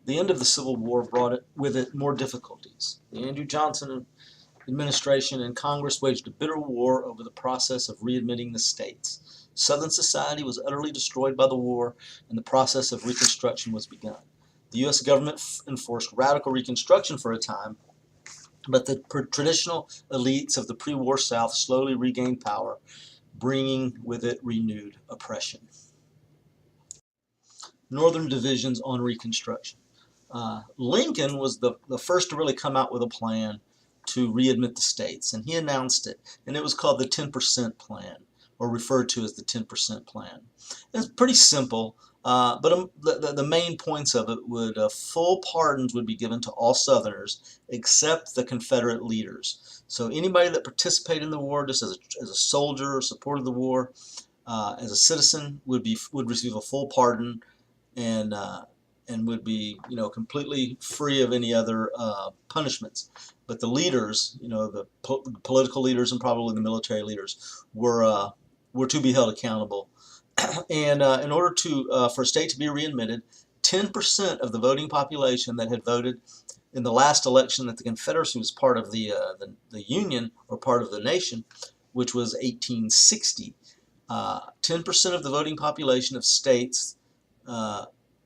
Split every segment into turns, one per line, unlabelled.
The end of the Civil War brought with it more difficulties. The Andrew Johnson administration and Congress waged a bitter war over the process of readmitting the states. Southern society was utterly destroyed by the war, and the process of reconstruction was begun. The U.S. government enforced radical reconstruction for a time, but the traditional elites of the pre-war South slowly regained power, bringing with it renewed oppression. Northern divisions on Reconstruction. Lincoln was the first to really come out with a plan to readmit the states, and he announced it, and it was called the 10% Plan, or referred to as the 10% Plan. It's pretty simple, but the main points of it would full pardons would be given to all Southerners except the Confederate leaders. So anybody that participated in the war just as a soldier or supported the war as a citizen would receive a full pardon, and would be, completely free of any other punishments. But the leaders, the political leaders and probably the military leaders, were to be held accountable. And in order for a state to be readmitted, 10% of the voting population that had voted in the last election that the Confederacy was part of the Union, or part of the nation, which was 1860, 10% of the voting population of states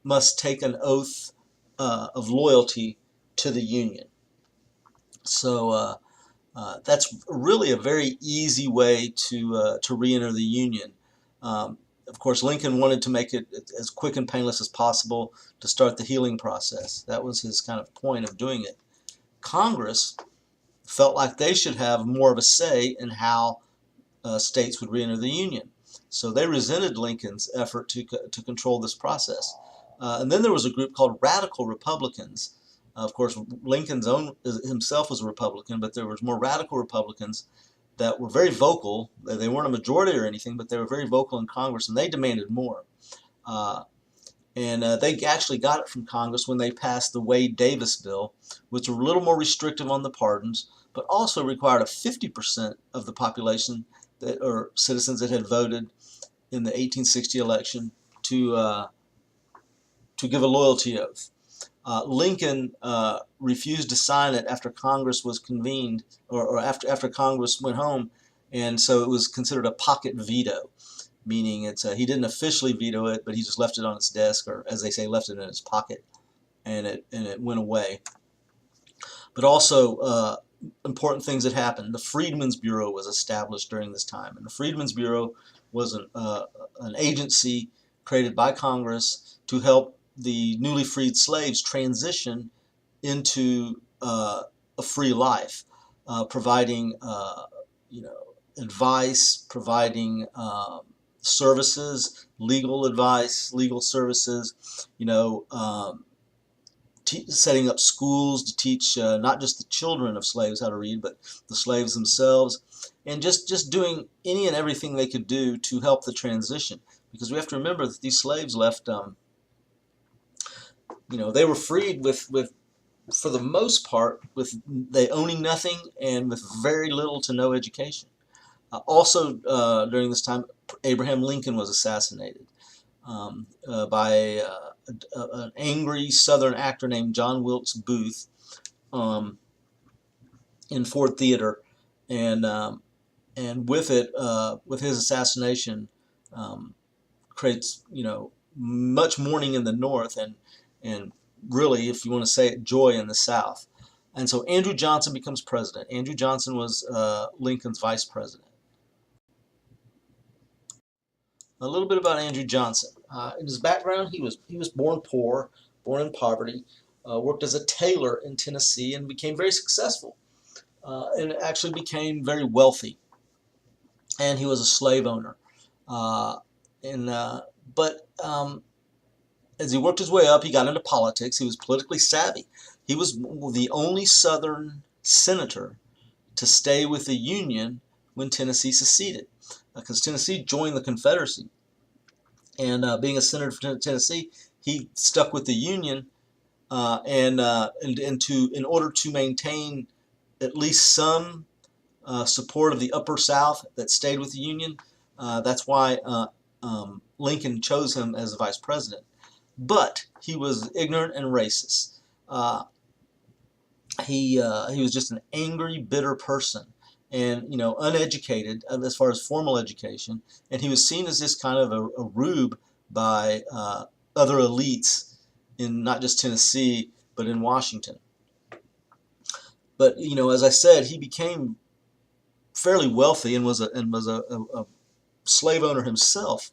must take an oath of loyalty to the Union. So that's really a very easy way to re-enter the Union. Of course, Lincoln wanted to make it as quick and painless as possible to start the healing process. That was his kind of point of doing it. Congress felt like they should have more of a say in how states would re-enter the Union. So they resented Lincoln's effort to control this process. And then there was a group called Radical Republicans. Of course, Lincoln himself was a Republican, but there was more radical Republicans that were very vocal. They weren't a majority or anything, but they were very vocal in Congress, and they demanded more. They actually got it from Congress when they passed the Wade-Davis bill, which were a little more restrictive on the pardons, but also required a 50% of the population or citizens that had voted in the 1860 election to give a loyalty oath. Lincoln refused to sign it after Congress was convened, or after Congress went home, and so it was considered a pocket veto, meaning he didn't officially veto it, but he just left it on his desk, or as they say, left it in his pocket, and it went away. But also important things that happened. The Freedmen's Bureau was established during this time, and the Freedmen's Bureau was an agency created by Congress to help the newly freed slaves transition into a free life, providing advice, providing services, legal advice, legal services, setting up schools to teach not just the children of slaves how to read, but the slaves themselves, and just doing any and everything they could do to help the transition. Because we have to remember that these slaves left, they were freed with for the most part, with they owning nothing and with very little to no education. Also, during this time, Abraham Lincoln was assassinated by an angry Southern actor named John Wilkes Booth in Ford Theater, and with his assassination, creates much mourning in the North, and really, if you want to say it, joy in the South. And so Andrew Johnson becomes president. Andrew Johnson was Lincoln's vice president. A little bit about Andrew Johnson. In his background, he was born poor, born in poverty, worked as a tailor in Tennessee, and became very successful, and actually became very wealthy. And he was a slave owner. But as he worked his way up, he got into politics. He was politically savvy. He was the only Southern senator to stay with the Union when Tennessee seceded, because Tennessee joined the Confederacy. And being a senator for Tennessee, he stuck with the Union, in order to maintain at least some support of the Upper South that stayed with the Union. That's why Lincoln chose him as the vice president. but he was ignorant and racist. Uh, he was just an angry, bitter person, and uneducated as far as formal education, and he was seen as this kind of a rube by other elites in not just Tennessee but in Washington. But as I said, he became fairly wealthy and was a slave owner himself.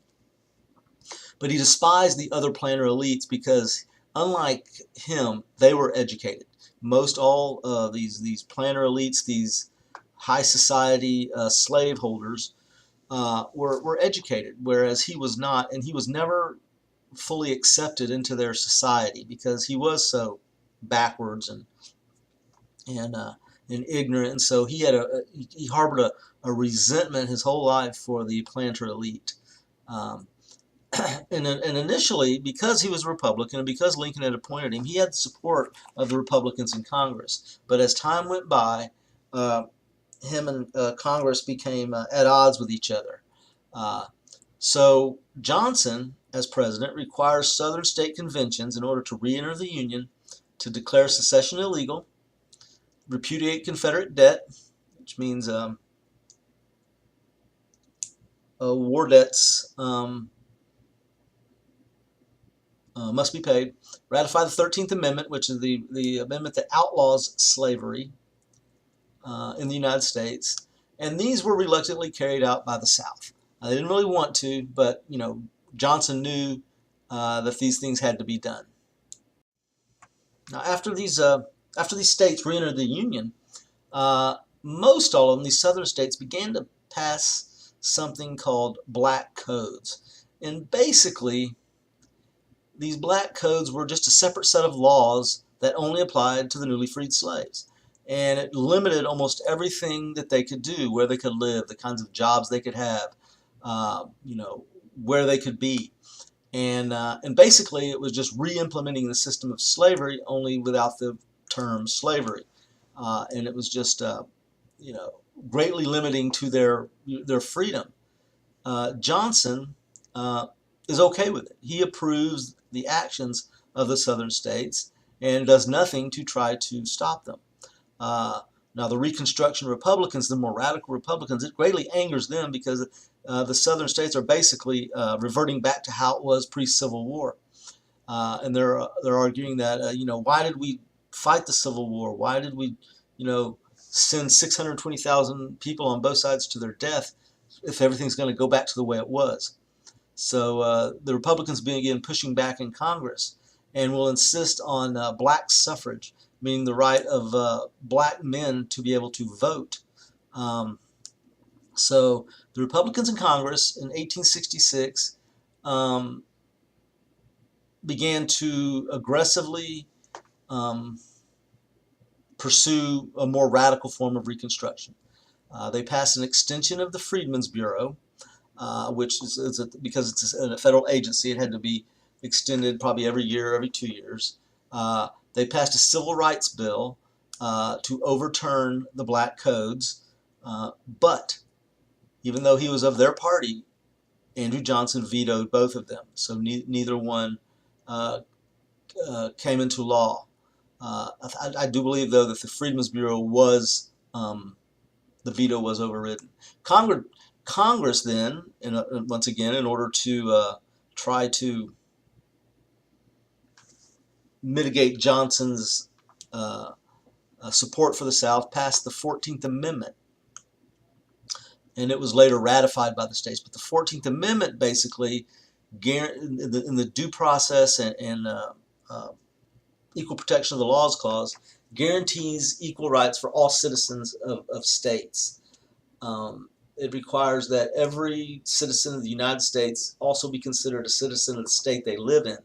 But he despised the other planter elites because, unlike him, they were educated. Most all these planter elites, these high society slaveholders, were educated, whereas he was not, and he was never fully accepted into their society because he was so backwards and and ignorant, and so he harbored a resentment his whole life for the planter elite. Um, and initially, because he was a Republican and because Lincoln had appointed him, he had the support of the Republicans in Congress. But as time went by, him and Congress became at odds with each other. Uh, so Johnson, as president, requires Southern state conventions in order to re-enter the Union, to declare secession illegal, repudiate Confederate debt, which means war debts must be paid, ratify the 13th Amendment, which is the amendment that outlaws slavery in the United States, and these were reluctantly carried out by the South. They didn't really want to, but Johnson knew that these things had to be done. Now, after these states re-entered the Union, most all of them, these Southern states, began to pass something called black codes, and basically these black codes were just a separate set of laws that only applied to the newly freed slaves. And it limited almost everything that they could do, where they could live, the kinds of jobs they could have, where they could be. And basically it was just re-implementing the system of slavery, only without the term slavery. And it was just, greatly limiting to their freedom. Johnson is okay with it. He approves the actions of the Southern states and does nothing to try to stop them. Now, the Reconstruction Republicans, the more radical Republicans, it greatly angers them because the Southern states are basically reverting back to how it was pre-Civil War, and they're arguing that why did we fight the Civil War? Why did we send 620,000 people on both sides to their death if everything's going to go back to the way it was? So the Republicans begin pushing back in Congress and will insist on black suffrage, meaning the right of black men to be able to vote. So the Republicans in Congress in 1866 began to aggressively pursue a more radical form of Reconstruction. They passed an extension of the Freedmen's Bureau, which because it's a federal agency, it had to be extended probably every year, every 2 years. They passed a civil rights bill to overturn the black codes, but even though he was of their party, Andrew Johnson vetoed both of them, so neither one came into law. I do believe, though, that the Freedmen's Bureau was, the veto was overridden. Congress then, once again, in order to try to mitigate Johnson's support for the South, passed the 14th Amendment, and it was later ratified by the states. But the 14th Amendment basically, in the due process and equal protection of the laws clause, guarantees equal rights for all citizens of states. It requires that every citizen of the United States also be considered a citizen of the state they live in.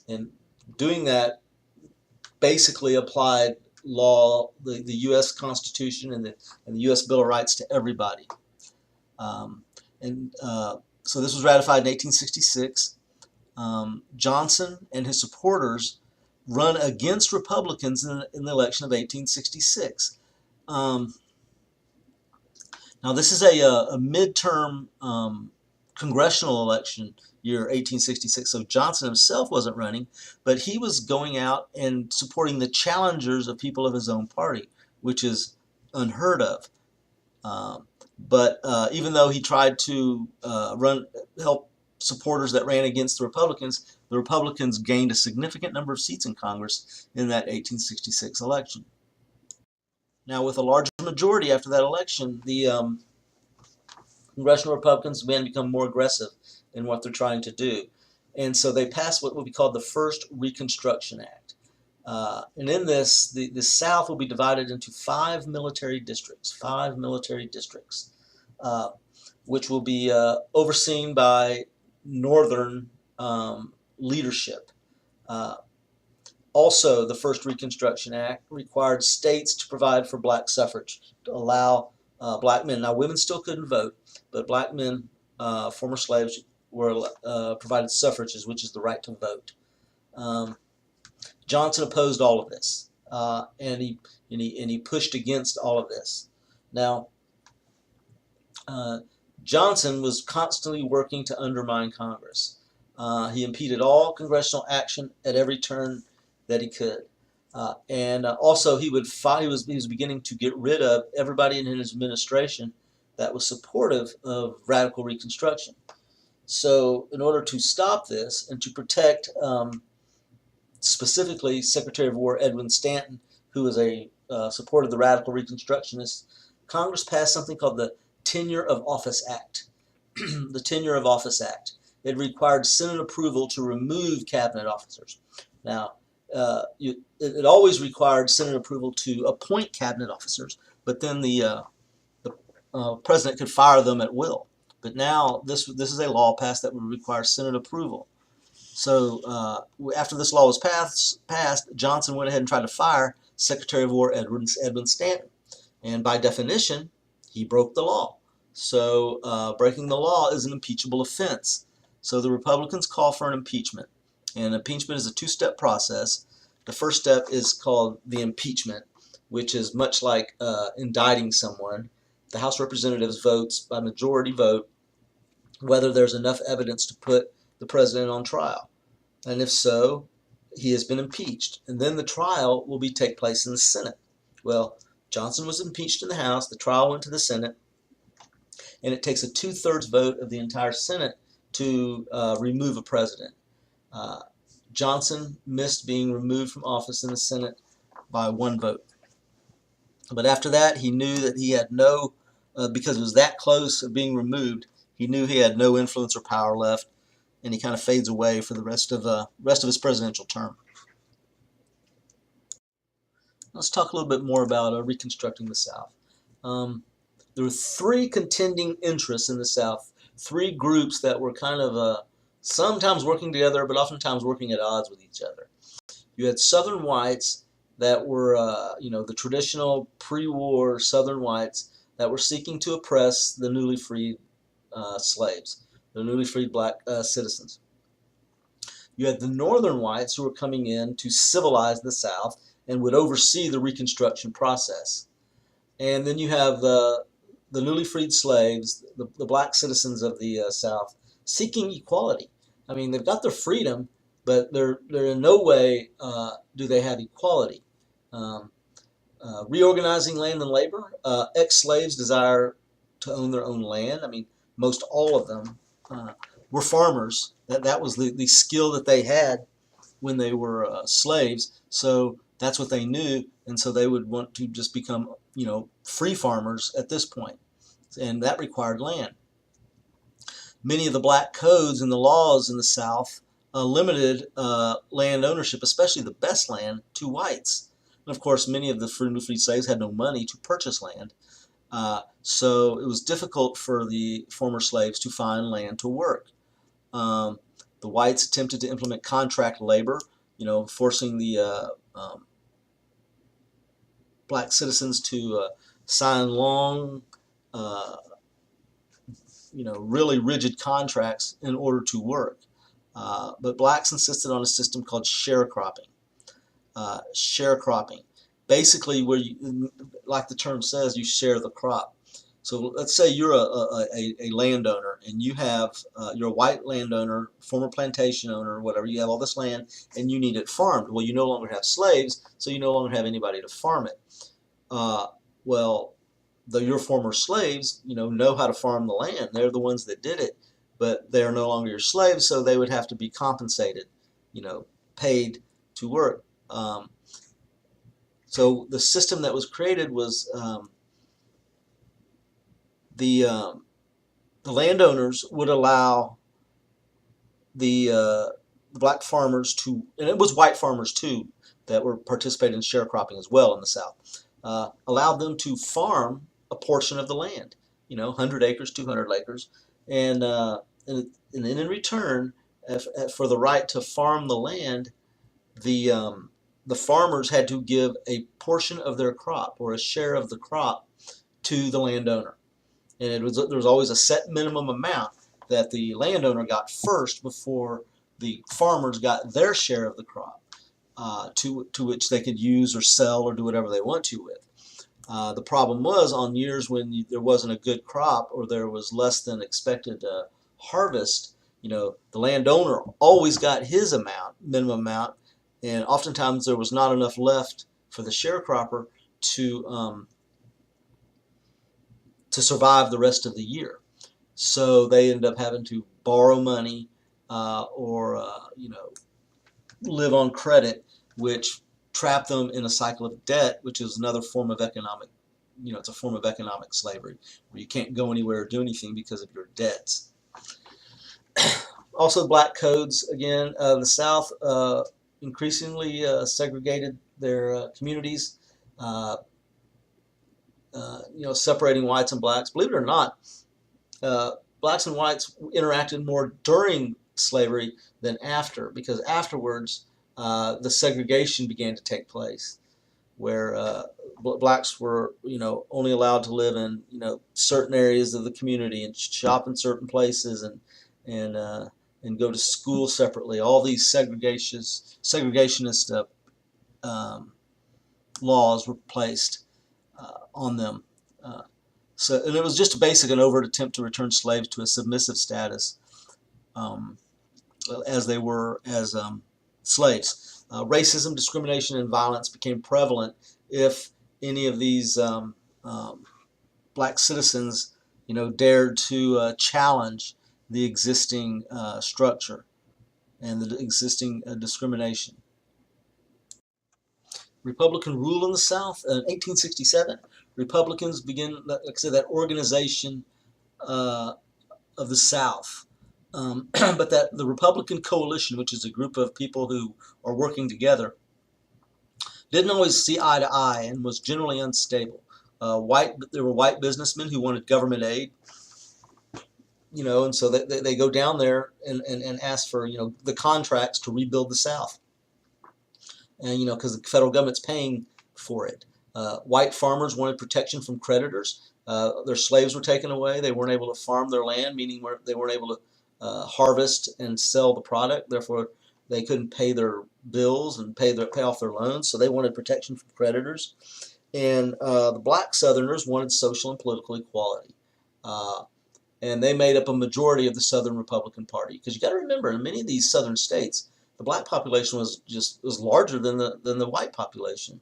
And doing that basically applied law, the U.S. Constitution and the U.S. Bill of Rights to everybody. So this was ratified in 1866. Johnson and his supporters run against Republicans in the election of 1866. Now this is a midterm congressional election year 1866. So Johnson himself wasn't running, but he was going out and supporting the challengers of people of his own party, which is unheard of. But even though he tried to help supporters that ran against the Republicans gained a significant number of seats in Congress in that 1866 election. Now, with a larger majority after that election, the congressional Republicans began to become more aggressive in what they're trying to do. And so they passed what would be called the first Reconstruction Act. And in this, the South will be divided into five military districts, which will be overseen by Northern leadership. Also, the first Reconstruction Act required states to provide for black suffrage, to allow black men. Now, women still couldn't vote, but black men, former slaves, were provided suffrages, which is the right to vote. Johnson opposed all of this, and he pushed against all of this. Now, Johnson was constantly working to undermine Congress. He impeded all congressional action at every turn that he could, and also he would fight. He was beginning to get rid of everybody in his administration that was supportive of radical Reconstruction. So, in order to stop this and to protect specifically Secretary of War Edwin Stanton, who was a supported the radical Reconstructionists, Congress passed something called the Tenure of Office Act. The Tenure of Office Act. It required Senate approval to remove cabinet officers. Now, it always required Senate approval to appoint cabinet officers, but then the president could fire them at will. But now this is a law passed that would require Senate approval. So after this law was passed, Johnson went ahead and tried to fire Secretary of War Edwin Stanton. And by definition, he broke the law. So breaking the law is an impeachable offense. So the Republicans call for an impeachment. And impeachment is a two-step process. The first step is called the impeachment, which is much like indicting someone. The House of Representatives votes by majority vote whether there's enough evidence to put the president on trial. And if so, he has been impeached. And then the trial will take place in the Senate. Well, Johnson was impeached in the House. The trial went to the Senate. And it takes a 2/3 vote of the entire Senate to remove a president. Johnson missed being removed from office in the Senate by 1 vote. But after that, he knew that he had no, because it was that close of being removed, he knew he had no influence or power left, and he kind of fades away for the rest of his presidential term. Let's talk a little bit more about reconstructing the South. There were 3 contending interests in the South, 3 groups that were kind of sometimes working together, but oftentimes working at odds with each other. You had Southern whites that were, the traditional pre-war Southern whites that were seeking to oppress the newly freed slaves, the newly freed black citizens. You had the Northern whites who were coming in to civilize the South and would oversee the Reconstruction process. And then you have the newly freed slaves, the black citizens of the South, seeking equality. I mean, they've got their freedom, but they're in no way do they have equality. Reorganizing land and labor. Ex-slaves desire to own their own land. I mean, most all of them were farmers. That was the skill that they had when they were slaves. So that's what they knew, and so they would want to just become, free farmers at this point, and that required land. Many of the black codes and the laws in the South limited land ownership, especially the best land, to whites. And of course, many of the free slaves had no money to purchase land, so it was difficult for the former slaves to find land to work. The whites attempted to implement contract labor, forcing the black citizens to sign long, really rigid contracts in order to work. But blacks insisted on a system called sharecropping. Sharecropping, basically, where you, like the term says, you share the crop. So let's say you're a landowner, and you have you're a white landowner, former plantation owner, whatever. You have all this land, and you need it farmed. Well, you no longer have slaves, so you no longer have anybody to farm it. Uh, well, your former slaves, know how to farm the land. They're the ones that did it, but they are no longer your slaves, so they would have to be compensated, paid to work. So the system that was created was the landowners would allow the black farmers to, and it was white farmers too that were participating in sharecropping as well in the South, allowed them to farm a portion of the land, 100 acres, 200 acres, and and then in return, for the right to farm the land, the farmers had to give a portion of their crop or a share of the crop to the landowner. And there was always a set minimum amount that the landowner got first before the farmers got their share of the crop, to which they could use or sell or do whatever they want to with. The problem was on years when there wasn't a good crop or there was less than expected harvest, the landowner always got his minimum amount, and oftentimes there was not enough left for the sharecropper to survive the rest of the year. So they ended up having to borrow money, or live on credit, which trapped them in a cycle of debt, which is another form of economic, it's a form of economic slavery, where you can't go anywhere or do anything because of your debts. Also, black codes, again, the South increasingly segregated their communities, separating whites and blacks. Believe it or not, blacks and whites interacted more during slavery than after, because afterwards the segregation began to take place, where blacks were only allowed to live in certain areas of the community and shop in certain places and go to school separately. All these segregationist laws were placed on them. And it was just a basic and overt attempt to return slaves to a submissive status, as they were as slaves. Racism, discrimination, and violence became prevalent if any of these black citizens, dared to challenge the existing structure and the existing discrimination. Republican rule in the South in 1867. Republicans begin, like I said, that organization of the South. But that the Republican coalition, which is a group of people who are working together, didn't always see eye to eye and was generally unstable. There were white businessmen who wanted government aid, and so they go down there and ask for the contracts to rebuild the South, and because the federal government's paying for it. White farmers wanted protection from creditors. Their slaves were taken away. They weren't able to farm their land, meaning they weren't able to harvest and sell the product. Therefore, they couldn't pay their bills and pay off their loans. So they wanted protection from creditors. And the black Southerners wanted social and political equality. And they made up a majority of the Southern Republican Party. Because you got to remember, in many of these Southern states, the black population was larger than the white population.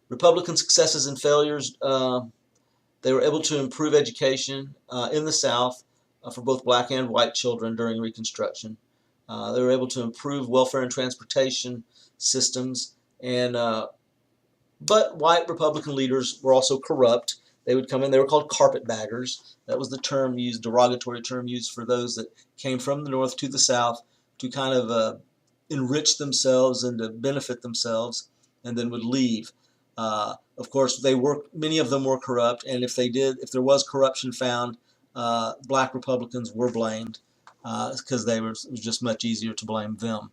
Republican successes and failures. They were able to improve education in the South for both black and white children during Reconstruction. They were able to improve welfare and transportation systems, but white Republican leaders were also corrupt. They would come in. They were called carpetbaggers. That was the term used, derogatory term used for those that came from the North to the South to kind of enrich themselves and to benefit themselves, and then would leave. Of course, many of them were corrupt, and if there was corruption found, black Republicans were blamed, because it was just much easier to blame them.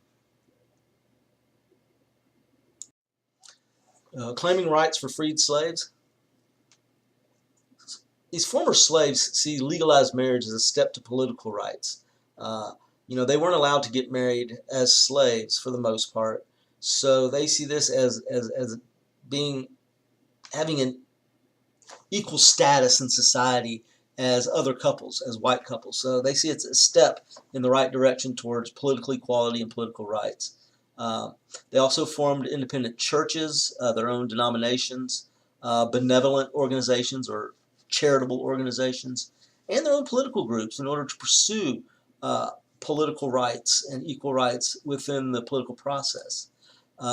Claiming rights for freed slaves. These former slaves see legalized marriage as a step to political rights. They weren't allowed to get married as slaves for the most part, so they see this as having equal status in society as other couples, as white couples. So they see it's a step in the right direction towards political equality and political rights. Uh, they also formed independent churches, their own denominations, benevolent organizations or charitable organizations, and their own political groups in order to pursue political rights and equal rights within the political process.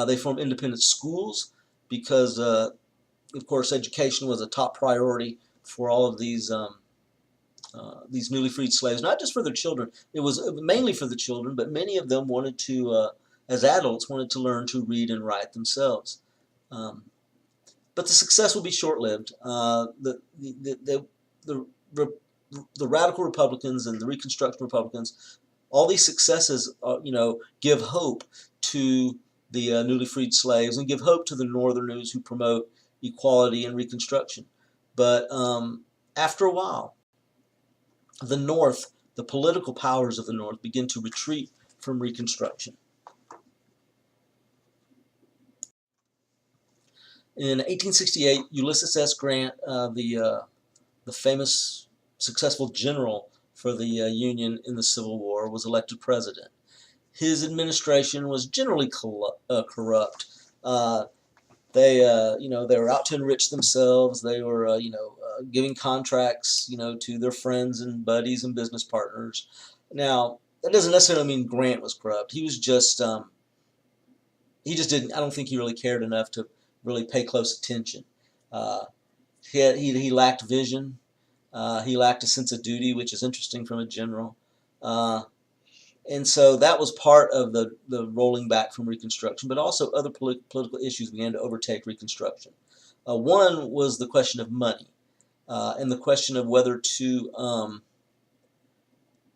They formed independent schools because, of course, education was a top priority for all of these newly freed slaves, not just for their children. It was mainly for the children, but many of them wanted to, as adults, wanted to learn to read and write themselves. Um, but the success will be short-lived. The, the radical Republicans and the Reconstruction Republicans, all these successes, give hope to the newly freed slaves and give hope to the Northerners who promote equality and Reconstruction. But after a while, the North, the political powers of the North, begin to retreat from Reconstruction. In 1868, Ulysses S. Grant, the famous, successful general for the Union in the Civil War, was elected president. His administration was generally corrupt. They were out to enrich themselves. They were, giving contracts, to their friends and buddies and business partners. Now, that doesn't necessarily mean Grant was corrupt. He was just, he just didn't. I don't think he really cared enough to really pay close attention. Uh, he lacked vision. He lacked a sense of duty, which is interesting from a general. And so that was part of the rolling back from Reconstruction, but also other political issues began to overtake Reconstruction. One was the question of money and the question of whether to,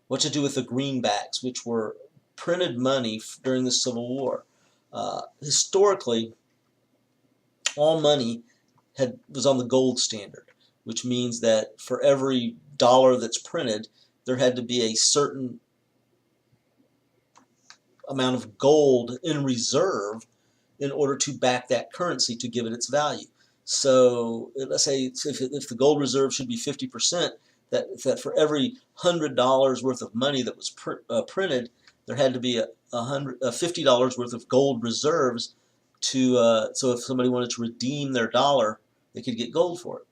what to do with the greenbacks, which were printed money during the Civil War. Historically, all money was on the gold standard, which means that for every dollar that's printed, there had to be a certain amount of gold in reserve in order to back that currency to give it its value. So let's say if the gold reserve should be 50%, that for every $100 worth of money that was printed, there had to be $50 worth of gold reserves to so if somebody wanted to redeem their dollar, they could get gold for it.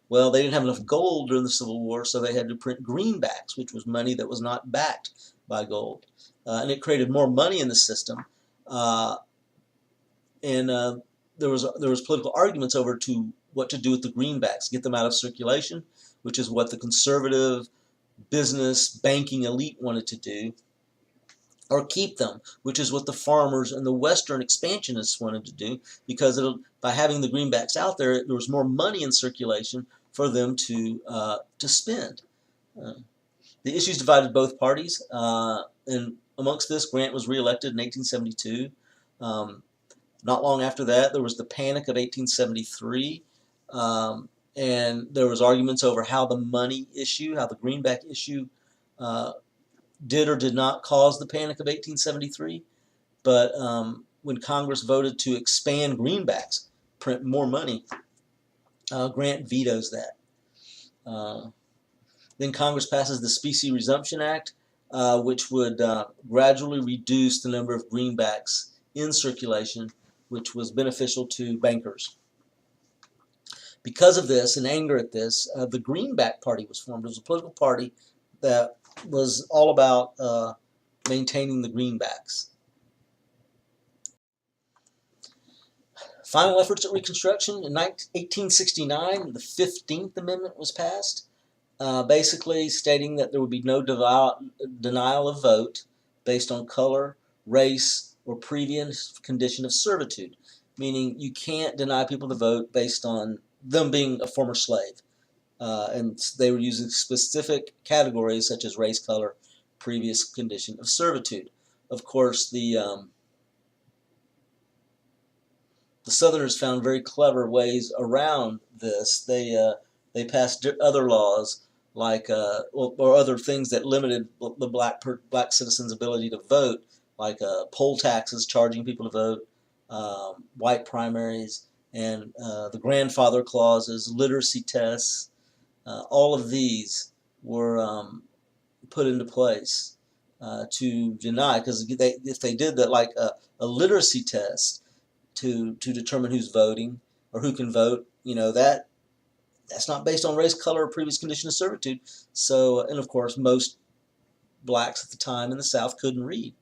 Well, they didn't have enough gold during the Civil War, so they had to print greenbacks, which was money that was not backed by gold. And it created more money in the system. And there was political arguments over to what to do with the greenbacks, get them out of circulation, which is what the conservative business banking elite wanted to do, or keep them, which is what the farmers and the Western expansionists wanted to do, because by having the greenbacks out there, there was more money in circulation for them to spend. The issues divided both parties, and amongst this, Grant was reelected in 1872. Not long after that, there was the Panic of 1873, and there was arguments over how the money issue, how the greenback issue did or did not cause the Panic of 1873. But when Congress voted to expand greenbacks, print more money, Grant vetoes that. Then Congress passes the Specie Resumption Act, which would gradually reduce the number of greenbacks in circulation, which was beneficial to bankers. Because of this, and anger at this, the Greenback Party was formed. It was a political party that was all about maintaining the greenbacks. Final efforts at Reconstruction. In 1869, the 15th Amendment was passed, basically stating that there would be no denial of vote based on color, race, or previous condition of servitude, meaning you can't deny people the vote based on them being a former slave. And they were using specific categories such as race, color, previous condition of servitude. Of course, the Southerners found very clever ways around this. They passed other laws like or other things that limited the black citizens' ability to vote, like poll taxes charging people to vote, white primaries, and the grandfather clauses, literacy tests, all of these were put into place to deny, because if they did that, like a literacy test to determine who's voting or who can vote, that's not based on race, color, or previous condition of servitude. So, and of course, most blacks at the time in the South couldn't read.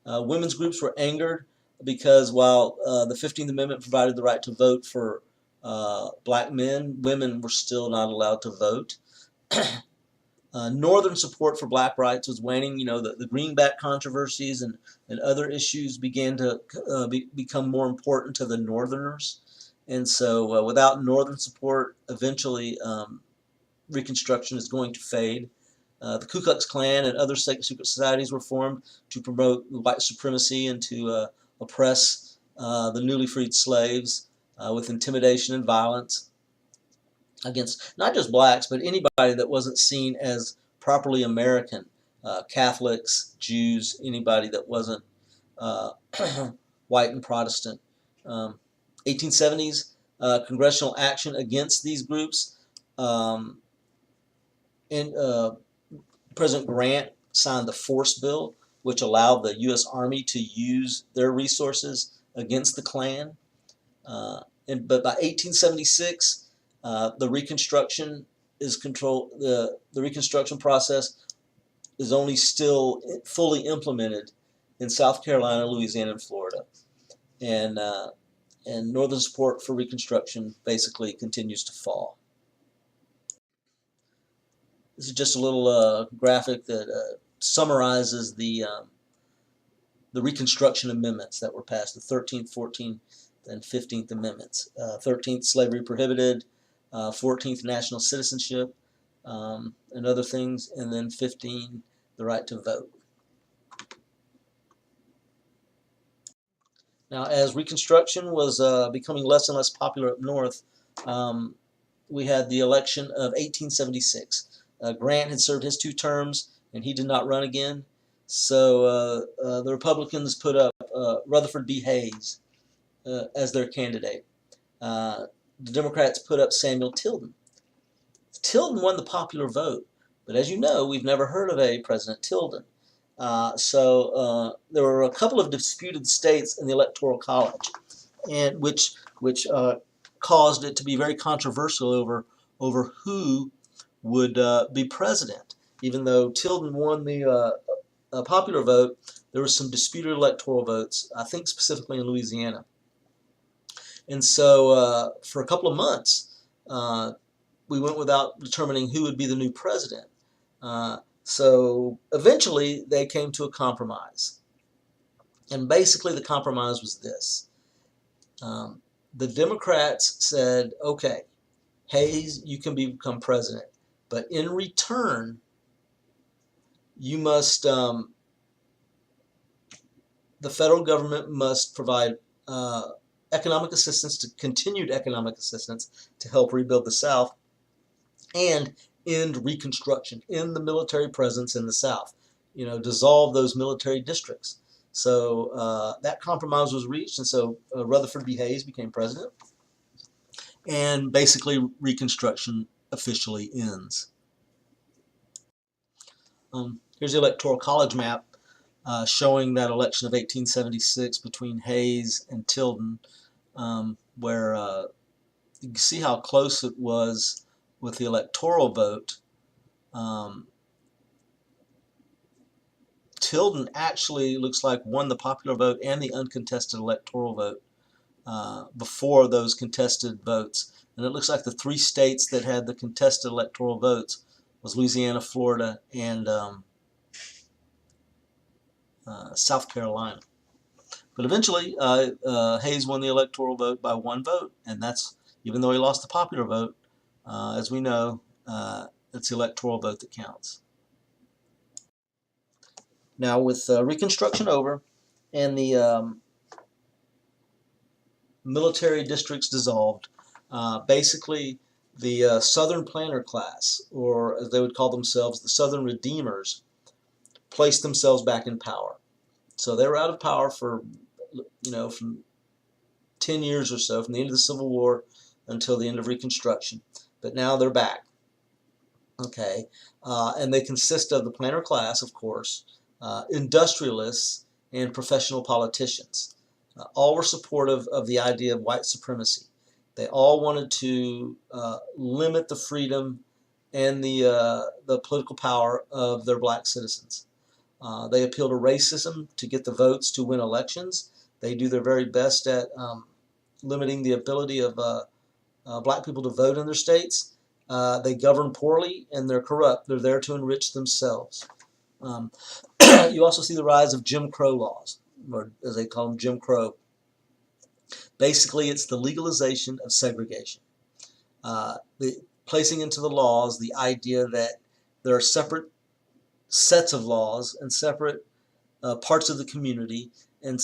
Women's groups were angered because while the 15th Amendment provided the right to vote for black men, women were still not allowed to vote. Northern support for black rights was waning. The greenback controversies and other issues began to become more important to the Northerners. And so without Northern support, eventually Reconstruction is going to fade. The Ku Klux Klan and other secret societies were formed to promote white supremacy and to oppress the newly freed slaves with intimidation and violence against not just blacks, but anybody that wasn't seen as properly American. Catholics, Jews, anybody that wasn't white and Protestant. 1870s congressional action against these groups. President Grant signed the Force Bill, which allowed the U.S. Army to use their resources against the Klan. But by 1876, the Reconstruction is controlled. The Reconstruction process is only still fully implemented in South Carolina, Louisiana, and Florida, and Northern support for Reconstruction basically continues to fall. This is just a little graphic that summarizes the Reconstruction amendments that were passed, the 13th, 14th, and 15th Amendments. 13th, slavery prohibited. 14th, national citizenship, and other things. And then 15, the right to vote. Now, as Reconstruction was becoming less and less popular up north, we had the election of 1876. Grant had served his 2 terms, and he did not run again. So the Republicans put up Rutherford B. Hayes as their candidate. The Democrats put up Samuel Tilden. Tilden won the popular vote, but as you know, we've never heard of a President Tilden. So there were a couple of disputed states in the Electoral College, and which caused it to be very controversial over who would be president. Even though Tilden won the popular vote, there were some disputed electoral votes, I think specifically in Louisiana. And so for a couple of months, we went without determining who would be the new president. So eventually they came to a compromise. And basically the compromise was this. The Democrats said, okay, Hayes, you can become president, but in return, you must, the federal government must provide economic assistance, continued economic assistance to help rebuild the South, and end Reconstruction, end the military presence in the South, dissolve those military districts. So that compromise was reached, and so Rutherford B. Hayes became president, and basically Reconstruction officially ends. Here's the Electoral College map showing that election of 1876 between Hayes and Tilden, where you can see how close it was with the electoral vote. Tilden actually looks like won the popular vote and the uncontested electoral vote before those contested votes. And it looks like the 3 states that had the contested electoral votes was Louisiana, Florida, and South Carolina. But eventually, Hayes won the electoral vote by 1 vote, and that's, even though he lost the popular vote, as we know, it's the electoral vote that counts. Now, with Reconstruction over and the military districts dissolved, basically the Southern planter class, or as they would call themselves, the Southern Redeemers, placed themselves back in power. So they were out of power for, from 10 years or so, from the end of the Civil War until the end of Reconstruction. But now they're back. Okay, and they consist of the planter class, of course, industrialists, and professional politicians. All were supportive of the idea of white supremacy. They all wanted to limit the freedom and the political power of their black citizens. They appeal to racism to get the votes to win elections. They do their very best at limiting the ability of black people to vote in their states. They govern poorly and they're corrupt. They're there to enrich themselves. You also see the rise of Jim Crow laws, or as they call them, Jim Crow. Basically, it's the legalization of segregation. Placing into the laws the idea that there are separate sets of laws and separate parts of the community and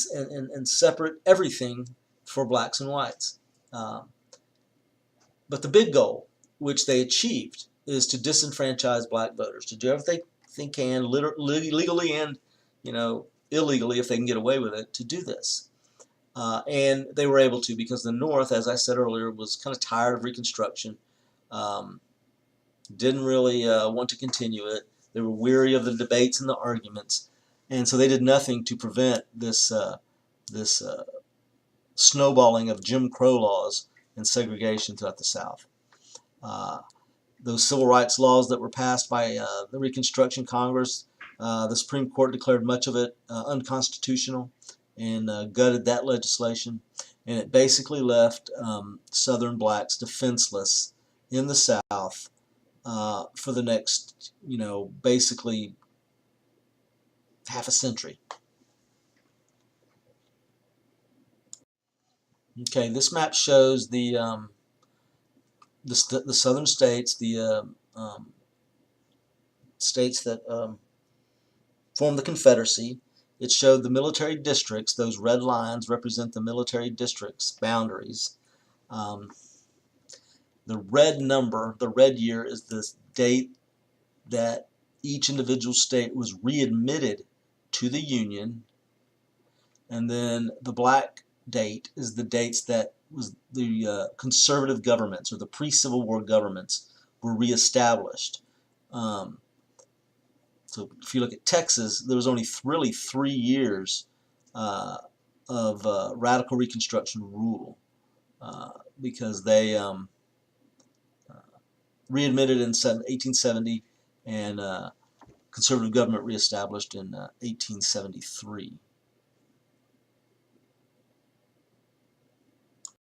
separate everything for blacks and whites. But the big goal, which they achieved, is to disenfranchise black voters, to do everything they can, legally and illegally, if they can get away with it, to do this. And they were able to, because the North, as I said earlier, was kind of tired of Reconstruction, didn't really want to continue it. They were weary of the debates and the arguments, and so they did nothing to prevent this snowballing of Jim Crow laws and segregation throughout the South. Those civil rights laws that were passed by the Reconstruction Congress, the Supreme Court declared much of it unconstitutional and gutted that legislation, and it basically left Southern blacks defenseless in the South for the next, basically half a century. Okay, this map shows the southern states, the states that form the Confederacy. It showed the military districts. Those red lines represent the military districts' boundaries. The red number, the red year, is the date that each individual state was readmitted to the Union, and then the black date is the dates that was the conservative governments or the pre-Civil War governments were reestablished. So if you look at Texas, there was only really 3 years of radical Reconstruction rule because they readmitted in 1870 and conservative government reestablished in 1873.